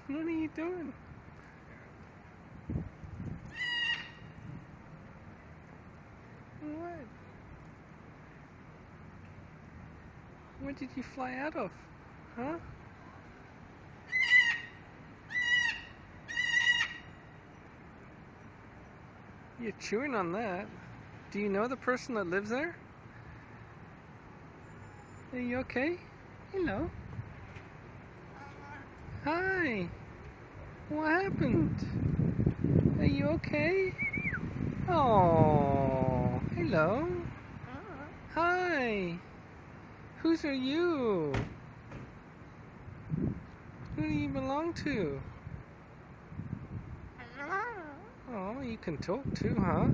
What are you doing? What? Where did you fly out of? Huh? You're chewing on that. Do you know the person that lives there? Are you okay? Hello. Hi. What happened? Are you okay? Oh, hello. Hi. Whose are you? Who do you belong to? Oh, you can talk too, huh?